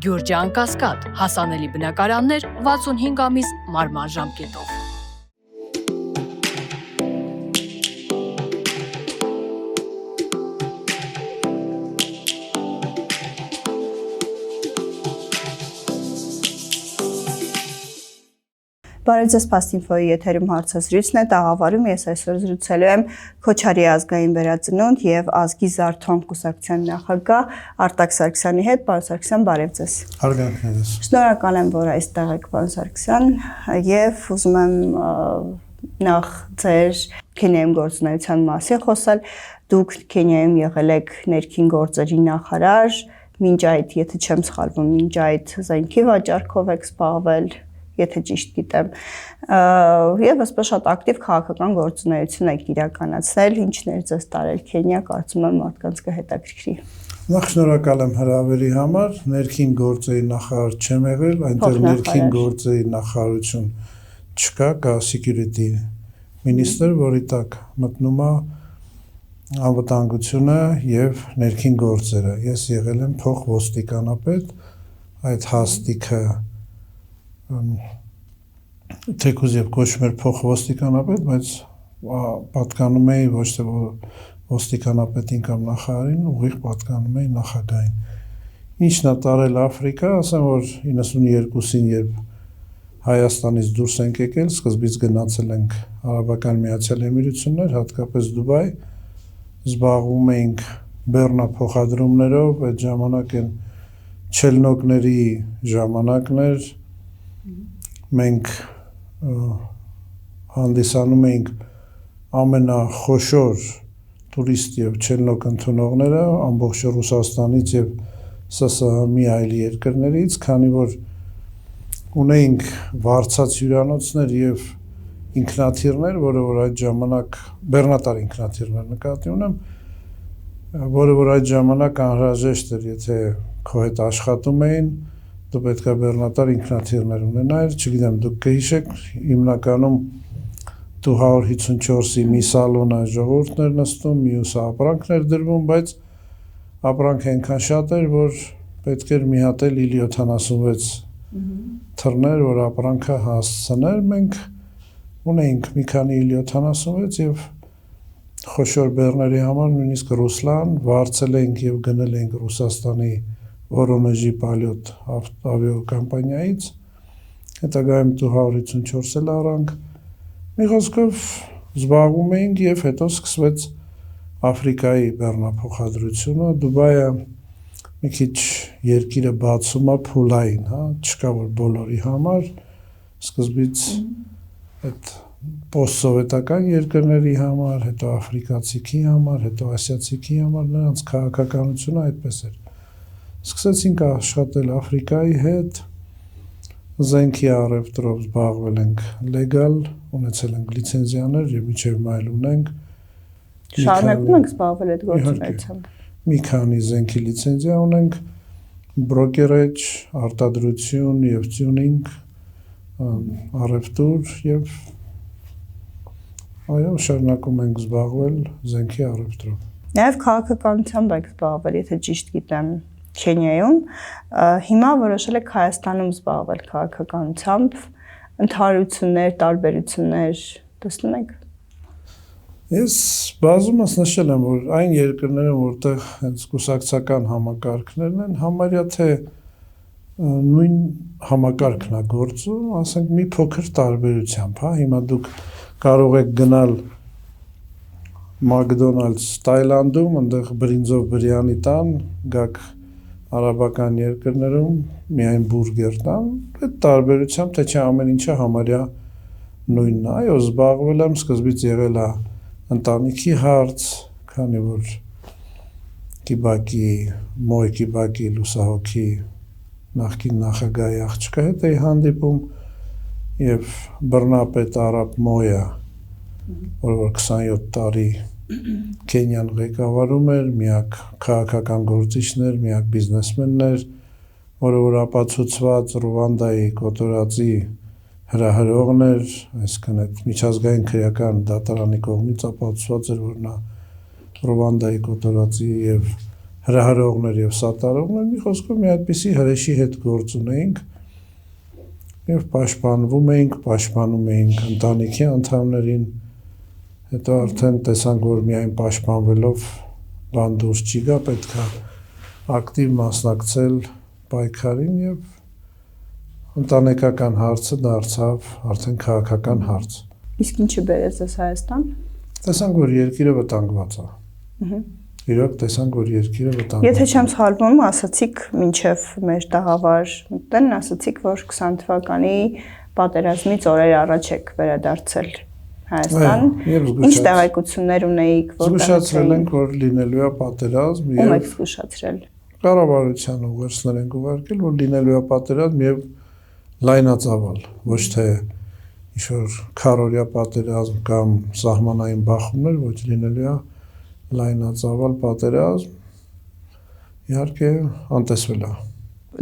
Գյուրջան Կասկադ, հասանելի բնակարաններ 65 ամիս մարման ժամկետով։ Բարև ձեզ, Փաստինֆոյի եթերում հարցազրույցն է, տաղավարում ես այսօր զրուցելու եմ Քոչարի ազգային վերածնունդ եւ ազգի զարթոնք կուսակցության նախագահ Արտակ Սարգսյանի հետ։ Պարոն Սարգսյան, բարև ձեզ։ Հարգանքներ ձեզ։ Շնորհակալ եմ, որ այստեղ եք, պարոն Սարգսյան, եւ ուզում եմ նախ ձեր Քենիայում գործունեության մասին խոսալ։ Դուք Քենիայում եղել եք ներքին գործերի նախարար, մինչ այդ, եթե չեմ սխալվում, մինչ այդ զենքի վաճառքով եք զբաղվել, եթե ճիշտ գիտեմ, եւ այսպես շատ ակտիվ քաղաքական գործունեություն եք իրականացրել, ինչն էր ձեզ տարել Քենիա, կարծում եմ մարդկանց կհետաքրքրի։ Նախ շնորհակալ եմ հրավերի համար, ներքին գործերի նախարար չեմ եղել, այնտեղ ներքին գործերի նախարարություն չկա, կա security minister, որի տակ մտնում է անվտանգությունը եւ ներքին գործերը։ Ես եղել եմ փոխոստիկանապետ, այդ հաստիքը թեկուզ եւ կոչում էր փոխոստիկանապետ, բայց պատկանում էի ոչ թե ոստիկանապետին կամ նախարարին, ուղիղ պատկանում էի նախագահին։ Ինչն է տարել Աֆրիկա, ասեմ, որ 92-ին, երբ Հայաստանից դուրս ենք եկել, սկզբից գնացել ենք Արաբական Միացյալ Էմիրություններ, հատկապես Դուբայ, զբաղվում էինք բեռնափոխադրումներով, այդ ժամանակ են չելնոկների ժամանակներ, մենք հանդիսանում էինք ամենախոշոր տուրիստ եւ չելնոկ ընդունողները ամբողջ Ռուսաստանից եւ ՍՍՀ-ի այլ երկրներից, քանի որ ունեինք վարձած հյուրանոցներ եւ ինքնաթիռներ, որը որ այդ ժամանակ բեռնատար ինքնաթիռներ նկատի ունեմ, որը որ այդ ժամանակ անհրաժեշտ էր, եթե քո հետ աշխատում էին, դու պետք է բեռնատար ինքնաթիռներ ունենայիր, չգիտեմ, դուք կհիշեք, հիմնականում 254-ի մի սալոնը ժողովուրդներ նստում, մյուսը ապրանքներ դրվում, բայց ապրանքը այնքան շատ էր, որ պետք էր մի հատ էլ Il-76 թռներ, որ ապրանքը հասցներ, մենք ունեինք մի քանի Il-76 եւ խոշոր բեռների համար նույնիսկ Ռուսլան վարձել ենք եւ գնել ենք Ռուսաստանի Voronezh Polyot ավիակոմպանիայից, հետագայում 254 էլ առանք, մի խոսքով զբաղվում էինք եւ հետո սկսվեց Աֆրիկայի բեռնափոխադրությունը, Դուբայը մի քիչ երկիրը բացում է փուլային, հա, չկա որ բոլորի համար, սկզբից այդ post-սովետական երկրների համար, հետո աֆրիկացիքի համար, հետո ասիացիքի համար, նրանց քաղաքականությունը այդպես էր։ Սկսեցինք աշխատել Աֆրիկայի հետ, զենքի առևտրով զբաղվել ենք լեգալ, ունեցել ենք լիցենզիաներ եւ մինչեւ այլ ունենք։ Շարունակում ենք զբաղվել այդ գործունեությամբ։ Մի քանի զենքի լիցենզիա ունենք, բրոկերեջ, արտադրություն եւ տյունինգ, առևտուր եւ այո, շարունակում ենք զբաղվել զենքի առևտրով։ Նաեւ քաղաքականությամբ եք զբաղվել, եթե ճիշտ գիտեմ, Քենիայում, հիմա որոշել եք Հայաստանում զբաղվել քաղաքականությամբ, ընդհանրություններ, տարբերություններ տեսնում եք։ Ես բազումս նշել եմ, որ այն երկրները, որտեղ հենց կուսակցական համակարգներն են, համարյա թե նույն համակարգն է գործում, ասենք մի փոքր տարբերությամբ, հա, հիմա դուք կարող եք գնալ McDonald's Թայլանդում, այնտեղ բրինձով բրյանի տան, գաք արաբական երկրներում միայն բուրգեր տան, այդ տարբերությամբ թե չէ ամեն ինչը համարյա նույնն է, այո, զբաղվել եմ, սկզբից եղել է ընտանիքի հարց, քանի որ Մոյ Կիբակի լուսահոգի նախկին նախագահի աղջկա հետ էի հանդիպում եւ բռնապետ Արաբ Մոյը, որ 27 տարի Քենիան ղեկավարում էր, միակ քաղաքական գործիչն էր, միակ բիզնեսմենն էր, որը որ ապացուցված Ռուանդայի կոտորածի հրահրողն էր, այսինքն այդ միջազգային քրեական դատարանի կողմից ապացուցված էր, որ նա Ռուանդայի կոտորածի եւ հրահրողներ եւ սատարողներ, մի խոսքով մի այդպիսի հրեշի հետ գործ ունեինք եւ պաշտպանում էինք ընտանիքի անդամներին, հետո արդեն տեսանք, որ միայն պաշտպանվելով բան դուրս չի գա, պետք է ակտիվ մասնակցել պայքարին եւ ընտանեկական հարցը դարձավ արդեն քաղաքական հարց։ Իսկ ինչը բերեց ձեզ Հայաստան։ Տեսանք, որ երկիրը վտանգված է։ Իրոք տեսանք, որ երկիրը վտանգված է։ Եթե չեմ սխալվում, ասացիք մինչև մեր տաղավար մտնեն, ասացիք, որ 20 թվականի պատերազմից օրեր առաջ եք վերադարձել Հայաստան։ Ինչ տեղեկություններ ունեիք, որտեղ զգուշացրել ենք, որ լինելու է պատերազմ եւ ում եք զգուշացրել։ Կառավարության ուղերձներ ենք ուղարկել, որ լինելու է պատերազմ եւ լայնածավալ, ոչ թե ինչ-որ քարորյա պատերազմ կամ սահմանային բախումներ, ոչ լինելու է լայնածավալ պատերազմ, իհարկե անտեսվել է։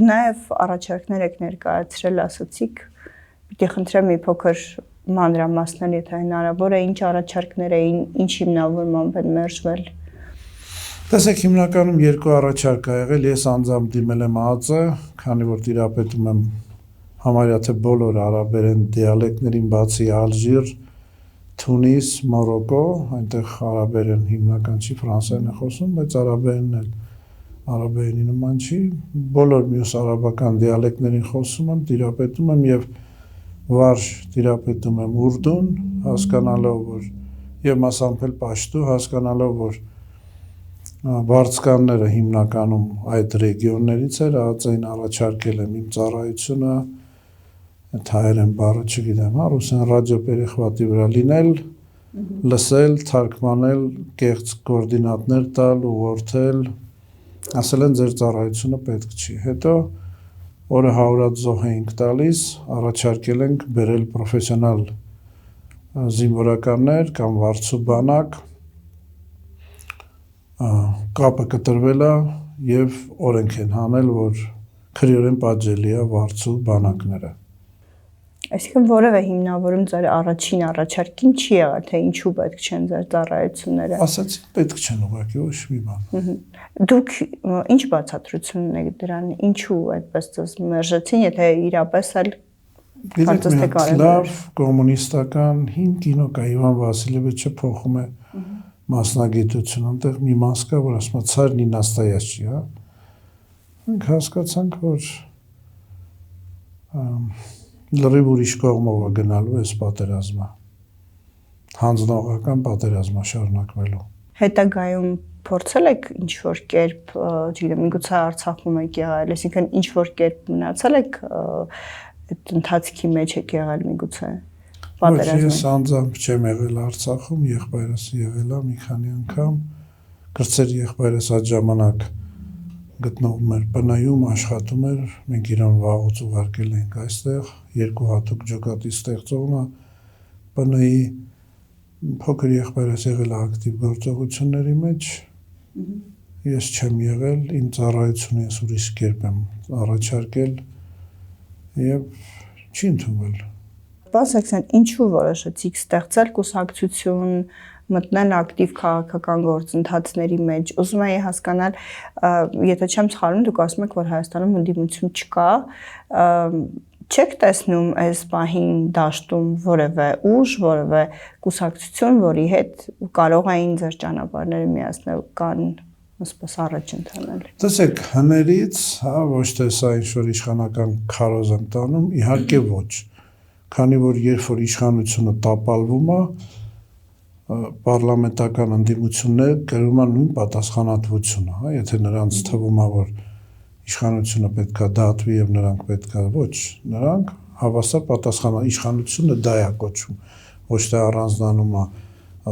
Նաև առաջարկներ եք ներկայացրել, ասացիք, պիտի խնդրեմ մի փոքր մանրամասնել, եթե հնարավոր է, ինչ առաջարկներ էին, ինչ հիմնավորմամբ են մերժվել։ Տեսեք, հիմնականում երկու առաջարկ ա եղել, ես անձամբ դիմել եմ ԱԾ, քանի որ տիրապետում եմ համարյա թե բոլոր արաբերեն դիալեկտներին բացի Ալժիր, Թունիս, Մորոկո, այնտեղ արաբերեն հիմնական չի, ֆրանսերեն է խոսում, բայց արաբերենի նման չի, բոլոր մյուս արաբական դիալեկտներին խոսում եմ, տիրապետում եմ եւ վարժ տիրապետում եմ ուրդուն, հասկանալով, որ եւ մասամբ էլ պաշտու, հասկանալով, որ վարձկանները հիմնականում այդ ռեգիոններից էր, ԱԾ-ին առաջարկել եմ իմ ծառայությունը, հայերեն բառը չգիտեմ, ռուսեն ռադիոպերեխվատի վրա լինել, լսել, թարգմանել, կեղծ կոորդինատներ տալ, ուղղորդել, ասել են ձեր ծառայությունը պետք չի։ Հետո օրը 100 զոհ էինք տալիս, առաջարկել ենք բերել պրոֆեսիոնալ զինվորականներ կամ վարձու բանակ, կապը կտրվել է եւ օրենք են հանել, որ քրեորեն պատժելի է վարձու բանակները։ Այսինքն որևէ հիմնավորում ձեր առաջին առաջարկին չի եղել, թե ինչու պետք չեն ձեր ծառայությունները։ Ասացիք պետք չեն ուղղակի ոչ մի բան։ Դուք ինչ բացատրություն ունեք դրան, ինչու այդպես ձեզ մերժեցին, եթե իրապես էլ կարծես թե կարևոր։ Լավ կոմունիստական հին կինո կա Իվան Վասիլևիչը փոխում է մասնագիտություն, այնտեղ մի մաս կա, որ ասում է царь не настоящий, հա։ Մենք հասկացանք, որ լրիվ ուրիշ կողմով է գնալու այս պատերազմը, հանձնողական պատերազմը շարունակվելու։ Հետագայում փորձել եք ինչ-որ կերպ, չգիտեմ, միգուցե Արցախում եք եղել, այսինքն ինչ-որ կերպ մնացել եք այդ ընթացքի մեջ եք եղել միգուցե պատերազմը։ Ես անձամբ չեմ եղել Արցախում, եղբայրս եղել է մի քանի անգամ, կրծեր եղբայրս այդ ժամանակ գտնվում էր ՊՆ-ում, աշխատում էր, մենք իրան վաղուց ուղարկել ենք այստեղ, երկու հատուկ ջոկատի ստեղծողը ՊՆ-ի փոքր եղբայրս եղել է ակտիվ գործողությունների մեջ, ես չեմ եղել, իմ ծառայությունը ես ուրիշ կերպ եմ առաջարկել եւ չի ընդունվել։ Պարզեցան, ինչու որոշեցիք ստեղծել կուսակցություն, մտնել ակտիվ քաղաքական գործընթացների մեջ։ Ուզում եի հասկանալ, եթե չեմ սխալվում, դուք ասում եք, որ Հայաստանում ընդդիմություն չկա, չեք տեսնում այս պահին դաշտում որևէ ուժ, որևէ կուսակցություն, որի հետ կարող էին ձեր ճանապարհները միացնել կան ասես առաջ ընթանել։ Տեսեք, հներից, հա, ոչ թե սա ինչ-որ իշխանական քարոզ եմ տանում, իհարկե ոչ։ Քանի որ երբ որ իշխանությունը տապալվում է, պարլամենտական ընդդիմությունները կրում են նույն պատասխանատվությունը, հա, եթե նրանց թվում է, որ իշխանությունը պետք է դատվի եւ նրանք պետք է ոչ, նրանք հավասար պատասխան իշխանությունը դա է կոչվում, ոչ թե առանձնանում է,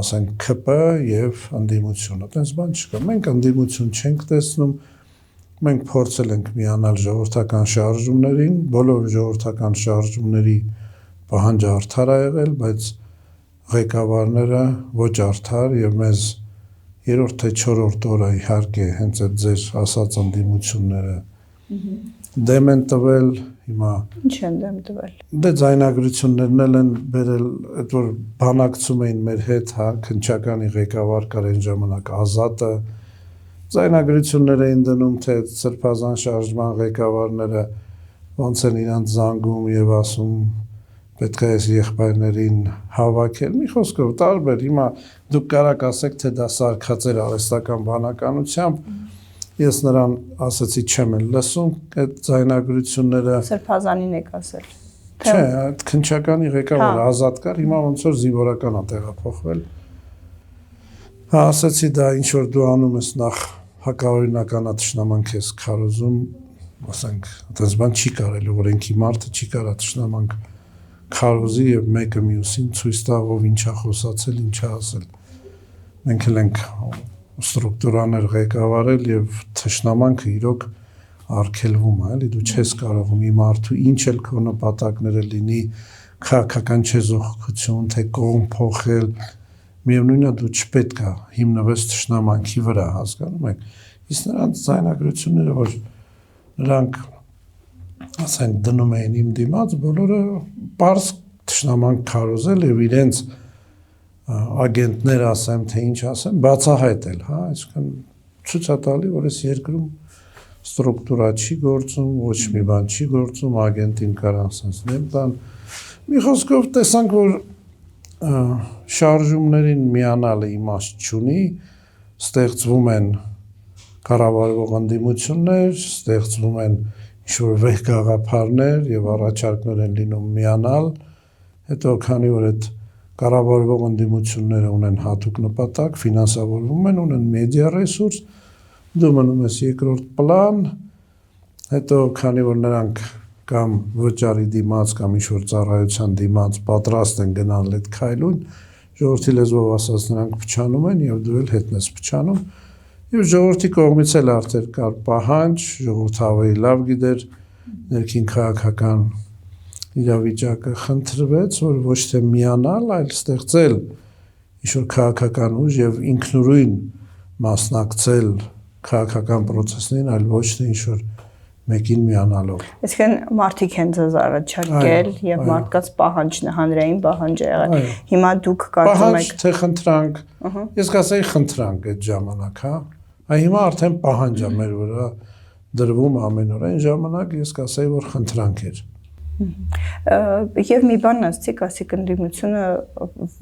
ասենք ՔՊ եւ ընդդիմությունը, այդպես բան չկա։ Մենք ընդդիմություն չենք տեսնում, մենք փորձել ենք միանալ ժողովրդական շարժումներին, բոլոր ժողովրդական շարժումների պահանջը արդար է եղել, բայց ղեկավարները ոչ արդար եւ մեզ երրորդ թե չորրորդ օրը իհարկե հենց այդ ձեր ասած ընդդիմությունները դեմ են տվել, հիմա ինչ են դեմ տվել։ Դե ձայնագրություններն էլ են բերել, այդ որ բանակցում էին մեր հետ, հա, քնչականի ղեկավար կար այն ժամանակ Ազատը, Ձայնագրություններ էին դնում, թե սրբազան շարժման ղեկավարները ոնց են իրանց զանգում եւ ասում պետք է այս եղբայրներին հավաքել։ Մի խոսքով տարբեր, հիմա դուք կարաք ասեք, թե դա սարքած էր արհեստական բանականությամբ։ Ես նրան ասացի չեմ էլ լսում, այդ ձայնագրությունները Սրբազանին եք ասել։ Չէ, այդ քնչականի ղեկավարը ազատ կար, հիմա ոնց որ զինվորական է տեղափոխվել։ Ասացի դա ինչ որ դու անում ես նախ հակաօրինական թշնամանք ես քարոզում, ասենք, այդպես բան չի կարելի, օրենքի մարդը չի կարա թշնամանք քարոզի եւ մեկը մյուսին ցույց տա ով ինչա խոսացել, ինչա ասել։ Մենք էլ ենք ստրուկտուրաներ ղեկավարել եւ թշնամանքը իրոք արգելվում է, էլի դու չես կարող մի մարդու ինչ էլ քո նպատակները լինի, քաղաքական չեզոքություն, թե կողմ փոխել, միևնույնն է դու չպետք է հիմնվես թշնամանքի վրա, հասկանում եք։ Իսկ նրանց ձայնագրությունները, որ նրանք ասենք դնում էին իմ դիմաց, բոլորը պարզ թշնամանք քարոզել եւ իրենց ագենտներ ասեմ, թե ինչ ասեմ, բացահայտել, հա, այսինքն ցույց է տալի, որ այս երկրում ստրուկտուրա չի գործում, ոչ մի բան չի գործում, ագենտին կարան sense նեմ տան։ Մի խոսքով տեսանք, որ շարժումներին միանալը իմաստ չունի, ստեղծվում են կառավարող ընդդիմություններ, ստեղծվում են ինչ-որ վեհ գաղափարներ եւ առաջարկներ են լինում միանալ, հետո քանի որ այդ կառավարող ընդդիմությունները ունեն հատուկ նպատակ, ֆինանսավորվում են, ունեն մեդիա ռեսուրս, դու մնում ես երկրորդ պլան, հետո քանի որ նրանք կամ վճարի դիմաց կամ ինչ-որ ծառայության դիմաց պատրաստ են գնալ այդ քայլուն, ժողովրդի լեզվով ասած նրանք փչանում են եւ դու էլ հետն ես փչանում։ Եվ ժողովրդի կողմից էլ արդեն կար պահանջ, ժողովուրդը ավելի լավ գիտեր ներքին քաղաքական իրավիճակը, խնդրվեց, որ ոչ թե միանալ, այլ ստեղծել ինչ-որ քաղաքական ուժ եւ ինքնուրույն մասնակցել քաղաքական process-ներին, այլ ոչ թե ինչ-որ մեկին միանալով։ Այսինքն մարդիկ են ձեզ առաջարկել եւ մարդկանց պահանջն հանրային պահանջ է եղել։ Հիմա դուք կարծում եք թե խնդրանք, ես կասեի խնդրանք այդ ժամանակ, հա։ Այ հիմա արդեն պահանջ է մեր վրա դրվում ամեն օր, այն ժամանակ ես կասեի, որ խնդրանք էր։ Եվ մի բան ասցիք, ասիկ ընդդիմությունը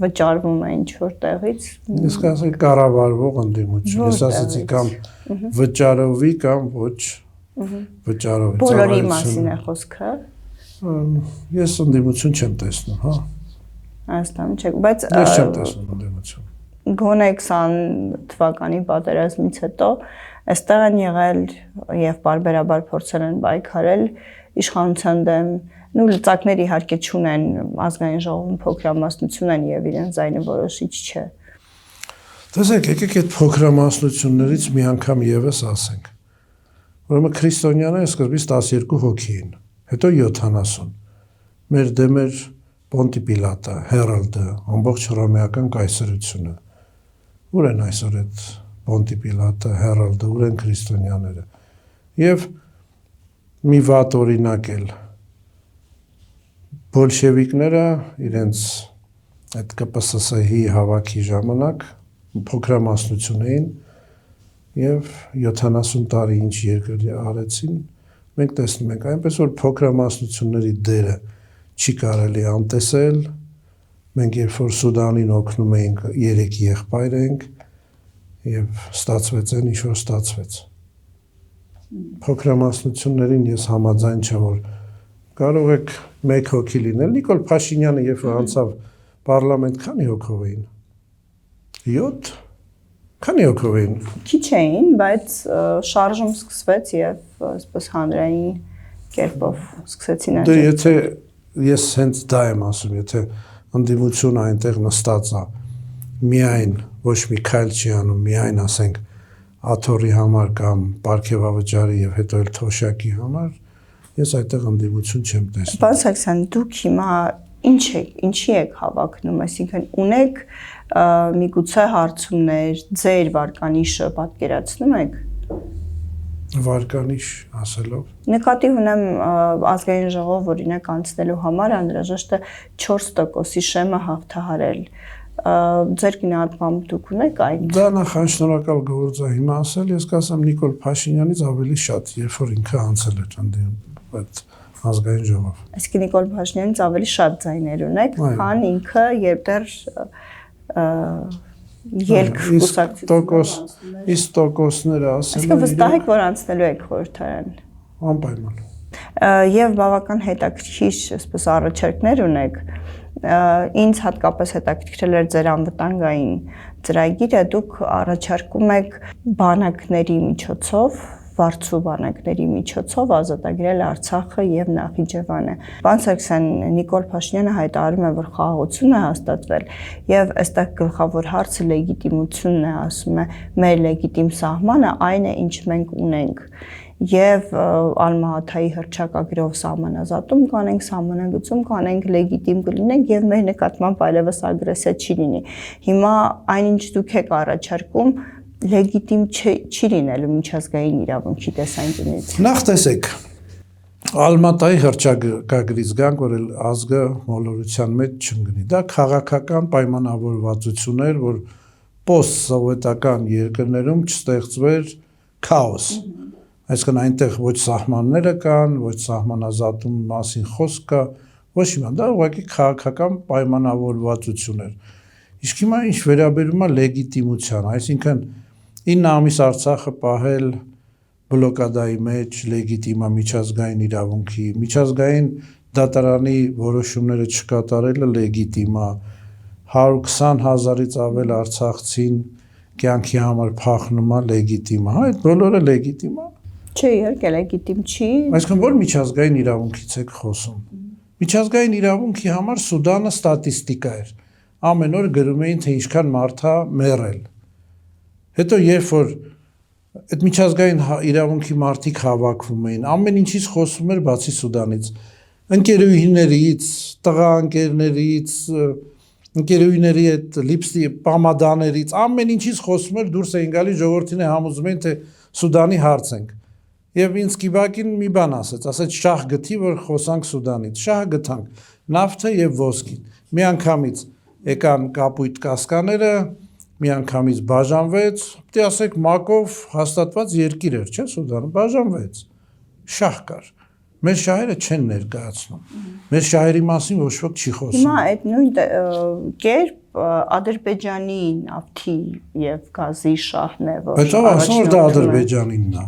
վճարվում է ինչ-որ տեղից։ Ես կասեի կառավարվող ընդդիմություն, ես ասացի կամ վճարովի կամ ոչ վճարովի։ Բոլորի մասին է խոսքը։ Ես ընդդիմություն չեմ տեսնում, հա։ Այստեղ չեք, բայց ես չեմ տեսնում ընդդիմություն։ Գոնե 20 թվականի պատերազմից հետո այստեղ են եղել եւ բարբերաբար փորձել են պայքարել իշխանության դեմ, նույն լծակներ իհարկե չունեն, ազգային ժողովում փոքրամասնություն են եւ իրենց ձայնը որոշիչ չէ։ Տեսեք, եկեք այդ փոքրամասնություններից մի անգամ եւս ասենք։ Ուրեմն քրիստոնյաները սկզբից 12 հոգի են, հետո 70։ Մեր դեմ էր Պոնտի Պիլատը, Հերալդը, ամբողջ հռոմեական կայսրությունը։ Ուր են այսօր այդ Պոնտի Պիլատը, Հերալդը, ուր են քրիստոնյաները։ Եվ մի վատ օրինակ էլ բոլշևիկները իրենց այդ ԿՊՍՍ-ի հավաքի ժամանակ փոքրամասնություն էին եւ 70 տարի ինչ երկրի արեցին, մենք տեսնում ենք այնպես որ փոքրամասնությունների դերը չի կարելի անտեսել, մենք երբ որ Սուդանին օգնում էինք 3 եղբայր ենք եւ ստացվեց այն ինչ որ ստացվեց։ Փոքրամասնություններին ես համաձայն չեմ որ կարող եք 1 հոգի լինել, Նիկոլ Փաշինյանը երբ որ անցավ պարլամենտ քանի հոգով էին։ 7 Քանի հոգով էին։ Քիչ էին, բայց շարժում սկսվեց եւ այսպես հանրային կերպով սկսեցին Դե եթե ես հենց դա եմ ասում, եթե ընդդիմությունը այնտեղ նստած է, միայն ոչ մի քայլ չի անում, միայն ասենք աթոռի համար կամ պարգևավճարի եւ հետո էլ թոշակի համար, ես այդտեղ ընդդիմություն չեմ տեսնում։ Պարոն Սարգսյան, դուք հիմա ինչի եք հավակնում, այսինքն ունեք միգուցե հարցումներ, ձեր վարկանիշը պատկերացնում եք։ Վարկանիշ ասելով։ Նկատի ունեմ ազգային ժողով օրինակ անցնելու համար անհրաժեշտ է 4%-ի շեմը հաղթահարել։ ձեր գնահատմամբ դուք ունեք այն։ Դա նախ շնորհակալ գործ է հիմա ասել, ես կասեմ Նիկոլ Փաշինյանից ավելի շատ, երբ որ ինքը անցել էր այդ ազգային ժողով։ Այսինքն Նիկոլ Փաշինյանից ավելի շատ ձայներ ունեք, քան ինքը երբ դեռ ելք կուսակցություն։ Իսկ տոկոսները ասել Այսինքն վստահ եք, որ անցնելու եք խորհրդարան։ Անպայման։ Եվ բավական հետաքրքիր այսպես առաջարկներ ունեք։ Ինձ հատկապես հետաքրքրել էր ձեր անվտանգային ծրագիրը, դուք առաջարկում եք բանակների միջոցով, վարձու բանակների միջոցով ազատագրել Արցախը եւ Նախիջևանը։ Պարոն Սարգսյան, Նիկոլ Փաշինյանը հայտարարում է, որ խաղաղություն է հաստատվել եւ այստեղ գլխավոր հարցը լեգիտիմությունն է, ասում է, մեր լեգիտիմ սահմանը այն է, ինչ մենք ունենք։ Եվ Ալմահաթայի հռչակագրով սահմանազատում կանենք, սահմանագծում կանենք, լեգիտիմ կլինենք եւ մեր նկատմամբ այլևս ագրեսիա չի լինի։ Հիմա այնինչ դուք եք առաջարկում լեգիտիմ չի լինելու միջազգային իրավունքի տեսանկյունից։ Նախ տեսեք, Ալմատայի հռչակագրից գանք, որ ազգը մոլորության մեջ չընկնի։ Դա քաղաքական պայմանավորվածություն էր, որ պոստ-սովետական երկրներում չստեղծվեր քաոս։ Այսինքն այնտեղ ոչ սահմանները կան, ոչ սահմանազատում մասին խոսք կա, ոչ մի բան, դա ուղղակի քաղաքական պայմանավորվածություն էր։ Իսկ հիմա ինչ վերաբերում է լեգիտիմության, այսինքն 9 ամիս Արցախը պահել բլոկադայի մեջ լեգիտիմ է միջազգային իրավունքի, միջազգային դատարանի որոշումները չկատարելը լեգիտիմ է, 120,000-ից ավել արցախցին կյանքի համար փախնում է լեգիտիմ է, այդ բոլորը լեգիտիմ է։ Չէ, իհարկե լեգիտիմ չի։ Այսինքն որ միջազգային իրավունքից եք խոսում։ Միջազգային իրավունքի համար Սուդանը ստատիստիկա էր։ Ամեն օր գրում էին, թե ինչքան մարդ է մեռել։ Հետո երբ որ այդ միջազգային իրավունքի մարդիկ հավաքվում էին, ամեն ինչից խոսում էր բացի Սուդանից։ Ընկերուհիներից, տղա ընկերներից, ընկերուհիների այդ լիպստի պամադաներից, ամեն ինչից խոսում էր, դուրս էին գալիս ժողովրդին համոզում էին, թե Սուդանի հարց ենք։ Եվ ինձ Կիբակին մի բան ասեց շահ գտի, որ խոսանք Սուդանից, շահ գտանք, նավթը եւ ոսկին։ Մի անգամից եկան կապույտ կասկաները, մի անգամից բաժանվեց, պետք է ասեք մակով հաստատված երկիր էր, չէ՞ Սուդանը, բաժանվեց։ Շահ կար։ Մեր շահերը չեն ներկայացնում։ Մեր շահերի մասին ոչ ոք չի խոսում։ Հիմա այդ նույն կերպ Ադրբեջանի նավթի եւ գազի շահն է, որ Բայց ով ասում որ դա Ադրբեջանինն է։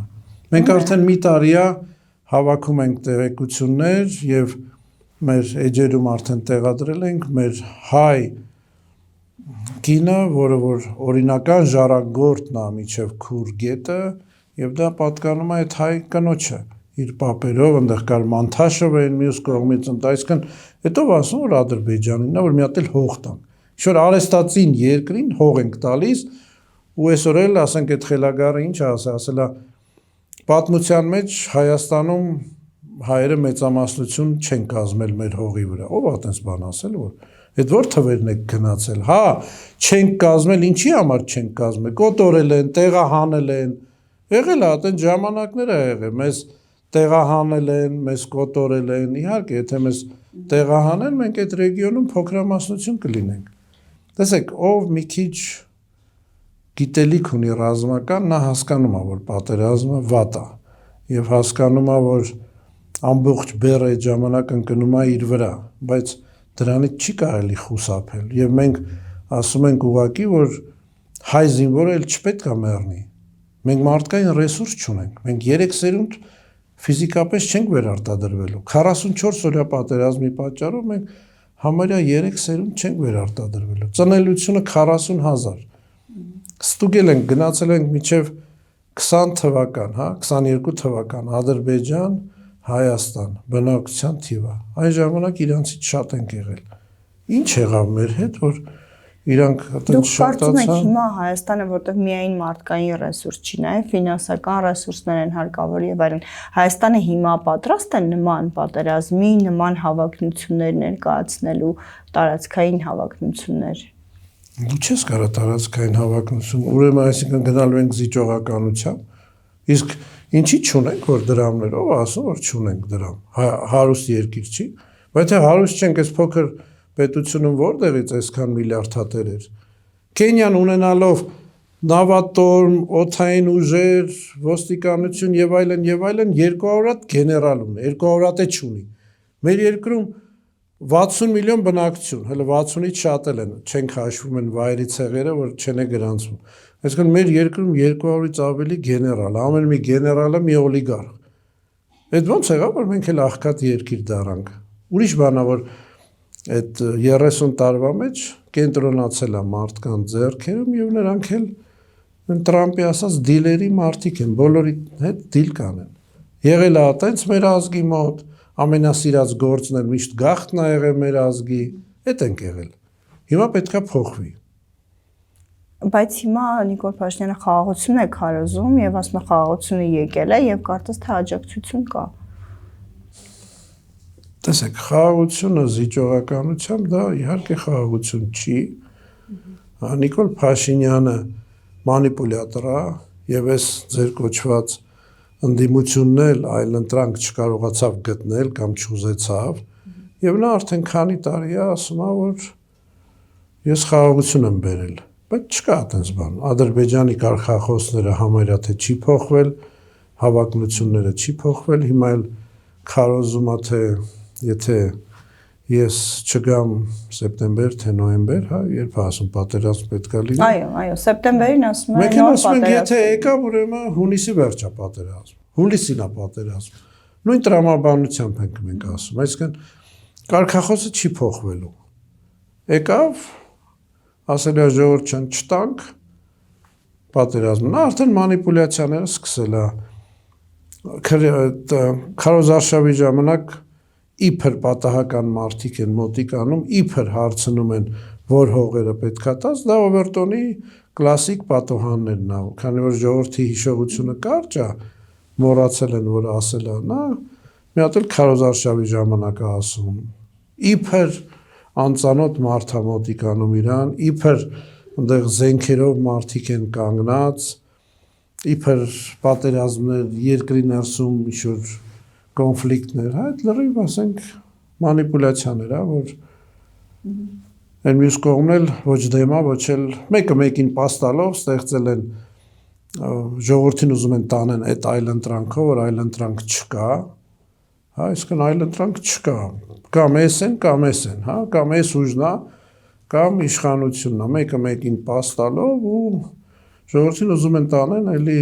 Մենք արդեն մի տարի է հավաքում ենք տեղեկություններ եւ մեր էջերում արդեն տեղադրել ենք մեր հայ կինը, որը որ օրինական ժառանգորդն է միջև Քուր գետը եւ դա պատկանում է այդ հայ կնոջը իր պապերով, այնտեղ կար Մանթաշով են մյուս կողմից ընտայսկն, հետո ասում որ Ադրբեջանինն է, որ մի հատ էլ հող տանք։ Ինչ-որ արեստացին երկրին հող ենք տալիս ու այսօր էլ ասենք այդ խելագարը ինչ ասել է պատմության մեջ Հայաստանում հայերը մեծամասնություն չեն կազմել մեր հողի վրա։ Ով է այդպես բան ասել, որ այդ որ թվերն եք գնացել։ Հա, չենք կազմել, ինչի համար չենք կազմել։ Կոտորել են, տեղահանել են։ Եղել է այդ ժամանակներ է եղել, մեզ տեղահանել են, մեզ կոտորել են։ Իհարկե, եթե մեզ տեղահանեն, մենք այդ ռեգիոնում փոքրամասնություն կլինենք։ Տեսեք, ով մի քիչ գիտելիք ունի ռազմական, նա հասկանում է, որ պատերազմը վատ է եւ հասկանում է, որ ամբողջ բեռը այդ ժամանակ ընկնում է իր վրա, բայց դրանից չի կարելի խուսափել եւ մենք ասում ենք ուղղակի, որ հայ զինվորը էլ չպետք է մեռնի։ Մենք մարդկային ռեսուրս չունենք։ Մենք 3 սերունդ ֆիզիկապես չենք վերարտադրվելու։ 44 օրյա պատերազմի պատճառով մենք համարյա 3 սերունդ չենք վերարտադրվելու։ Ծնելիությունը 40,000։ Ստուգել ենք, գնացել ենք մինչև 20 թվական, հա, 22 թվական Ադրբեջան, Հայաստան, բնակչության թիվը։ Այն ժամանակ իրանցից շատ ենք եղել։ Ինչ եղավ մեր հետ, որ իրանք դուք կարծում եք հիմա Հայաստանը, որտեղ միայն մարդկային ռեսուրս չի, նաև ֆինանսական ռեսուրսներ են հարկավոր եւ այլն, Հայաստանը հիմա պատրաստ է նման պատերազմի, նման հավակնություններ ներկայացնելու, տարածքային հավակնություններ։ Դու չես կարող տարածքային հավակնություն, ուրեմն այսինքն գնալու ենք զիջողականությամբ, իսկ ինչի չունենք որ դրամներով ասում որ չունենք դրամ, հարուստ երկիր չի, բայց թե հարուստ չենք, այս փոքր պետությունում որտեղից այսքան միլիարդատեր էր։ Կենիան ունենալով նավատորմ, օդային ուժեր, ոստիկանություն եւ այլն 200 հատ գեներալ ունի, 200 հատ է չունի։ Մեր երկրում 60 միլիոն բնակչություն, հələ 60-ից շատ են, չենք հաշվում են վայրի ցեղերը, որ չեն գրանցվում։ Այսինքն մեր երկրում 200-ից ավելի գեներալ, ամեն մի գեներալը մի օլիգարխ։ Այդ ո՞նց եղավ, որ մենք էլ աղքատ երկիր դարանք։ Ուրիշ բան է, որ այդ 30 տարվա մեջ կենտրոնացել է մարդկանց ձեռքերում եւ նրանք էլ Տրամպի ասած դիլերի մարդիկ են, բոլորի հետ դիլ կանեն։ Եղել է այտենց մեր ազգի մոտ, ամենասիրած գործն էլ միշտ գաղթն է եղել մեր ազգի, այդ ենք եղել։ Հիմա պետքա փոխվի։ Բայց հիմա Նիկոլ Փաշինյանը խաղաղություն է քարոզում եւ ասում է խաղաղությունը եկել է եւ կարծես թե աջակցություն կա։ Տեսեք, խաղաղությունը զիջողականությամբ դա իհարկե խաղաղություն չի։ Նիկոլ Փաշինյանը մանիպուլյատոր է եւ այս ձեր կոչված ընդդիմությունն էլ այլընտրանք չկարողացավ գտնել կամ չուզեցավ եւ նա արդեն քանի տարի է ասում է, որ ես խաղաղություն եմ բերել, բայց չկա այդպես բան։ Ադրբեջանի կարգախոսները համարյա թե չի փոխվել, հավակնությունները չի փոխվել, հիմա էլ քարոզում է թե եթե ես չգամ սեպտեմբեր թե նոյեմբեր, հա, երբ ասում պատերազմ պետք է լինի։ Այո, սեպտեմբերին ասում են մենք ասում ենք եթե եկավ ուրեմն հունիսի վերջա պատերազմ, հուլիսին է պատերազմ։ Նույն տրամաբանությամբ ենք մենք ասում, այսինքն կարգախոսը չի փոխվելու։ Եկավ, ասել է ժողովուրդ չտանք պատերազմն, արդեն մանիպուլյացիաները սկսել է։ Քարոզարշավի ժամանակ իբր պատահական մարդիկ են մոտիկանում, իբր հարցնում են, որ հողերը պետքա տաս, դա Օվերտոնի կլասիկ պատոհաններն է, քանի որ ժողովրդի հիշողությունը կարճ է, մոռացել են, որ ասել է նա, մի հատ էլ քարոզարշավի ժամանակ է ասում, իբր անծանոթ մարդ է մոտիկանում իրան, իբր այնտեղ զենքերով մարդիկ են կանգնած, իբր պատերազմներ, երկրի ներսում ինչ-որ կոնֆլիկտներ, հա, այդ լրիվ ասենք մանիպուլյացիաներ, հա, որ այն մյուս կողմն էլ ոչ դեմա, ոչ էլ մեկը մեկին պաստալով ստեղծել են ժողովրդին ուզում են տանեն այդ այլընտրանքով, որ այլընտրանք չկա, հա, այսինքն այլընտրանք չկա, կամ էս են, հա, կամ էս ուժն է, կամ իշխանությունն է, մեկը մեկին պաստալով ու ժողովրդին ուզում են տանեն, էլի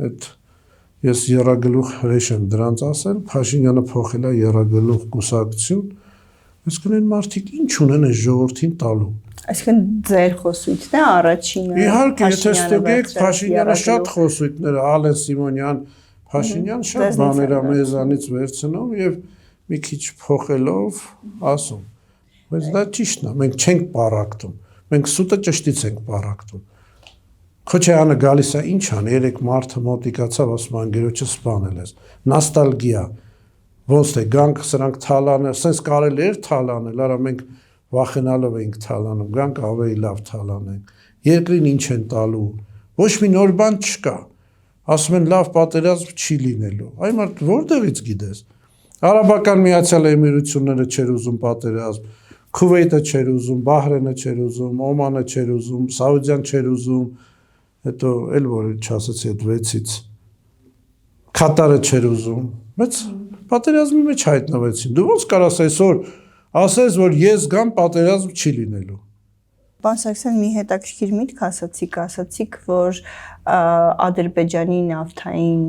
այդ ես եռագլուխ հրեշ եմ դրանց ասել, Փաշինյանը փոխել է եռագլուխ կուսակցություն, այսինքն այն մարդիկ ինչ ունեն այս ժողովրդին տալու։ Այսինքն ձեր խոսույթն է առաջինը։ Իհարկե, եթե ստուգեք Փաշինյանը շատ խոսույթներ, Ալեն Սիմոնյան, Փաշինյան շատ բաներ է մեզանից վերցնում եւ մի քիչ փոխելով ասում։ Բայց դա ճիշտն է, մենք չենք պարակտում, մենք սուտը ճշտից ենք պարակտում։ Քոչարյանը գալիս է ինչ ան, երեք մարդը մոտիկացավ, ասում են գերոջը սպանել ես, նոստալգիա, ոնց թե գանք սրանք թալանել, սենց կարելի էր թալանել, արա մենք վախենալով էինք թալանում, գանք ավելի լավ թալանենք, երկրին ինչ են տալու, ոչ մի նոր բան չկա, ասում են լավ պատերազմ չի լինելու, այ մարդ որտեղից գիտես, Արաբական Միացյալ Էմիրությունները չէր ուզում պատերազմ, Քուվեյթը չէր ուզում, Բահրենը չէր ուզում, Օմանը չէր ուզում, Սաուդյան չէր ուզում, հետո էլ որ չասեցի այդ 6-ից Կատարը չէր ուզում, բայց պատերազմի մեջ հայտնվեցին։ Դու ոնց կարաս այսօր ասես, որ ես գամ պատերազմ չի լինելու։ Պարոն Սարգսյան, մի հետաքրքիր միտք ասացիք, որ Ադրբեջանի նավթային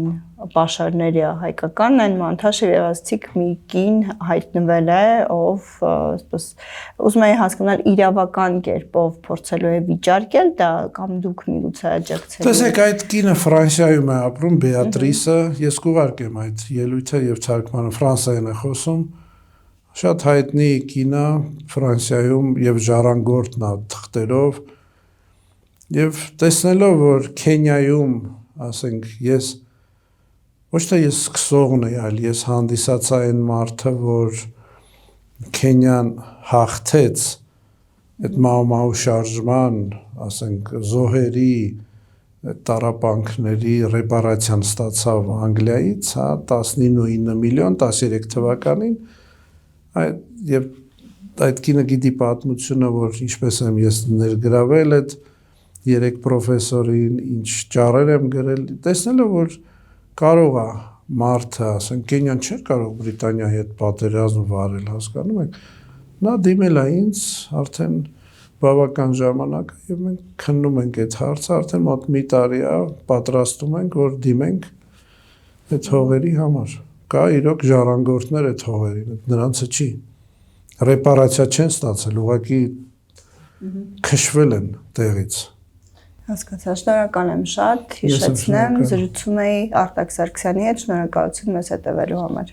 պաշարները հայկականն են, Մանթաշը եւ ասացիք մի կին հայտնվել է, ով այսպես ուզում եմ հասկանալ իրավական կերպով փորձելու է վիճարկել դա կամ դուք միգուցե աջակցել։ Տեսեք, այդ կինը Ֆրանսիայում է ապրում, Բեատրիսը, ես կուղարկեմ այդ ելույթը եւ թարգմանը Ֆրանսիայում է խոսում։ Շատ հայտնի կինը Ֆրանսիայում եւ ժառանգորդն է թղթերով եւ տեսնելով որ Քենիայում, ասենք, ես ոչ թե ես սկսողն եմ, այլ ես հանդիսացա այն մարդը, որ Քենիան հաղթեց այդ Մաու շարժման, ասենք, զոհերի տարապանքների ռեպարացիան ստացավ Անգլիայից, հա, 19 միլիոն 13 թվականին, եւ այդ կինը գիտի պատմությունը, որ ինչպես եմ ես ներգրավել այդ 3 պրոֆեսորին, ինչ ճարեր եմ գրել, տեսնելով որ կարող է մարդը, ասենք Կենիան չէր կարող Բրիտանիայի հետ պատերազմ վարել, հասկանում եք։ Նա դիմել է ինձ արդեն բավական ժամանակ եւ մենք քննում ենք այդ հարցը, արդեն մոտ մի տարի է պատրաստում ենք, որ դիմենք այդ հողերի համար։ Կա իրոք ժառանգորդներ այդ հողերին, նրանցը չի։ Ռեպարացիա չեն ստացել, ուղղակի քշվել են տեղից։ Հասկացա, շնորհակալ եմ շատ, հիշեցնեմ, զրուցում էի Արտակ Սարգսյանի հետ, շնորհակալություն մեզ հետևելու համար։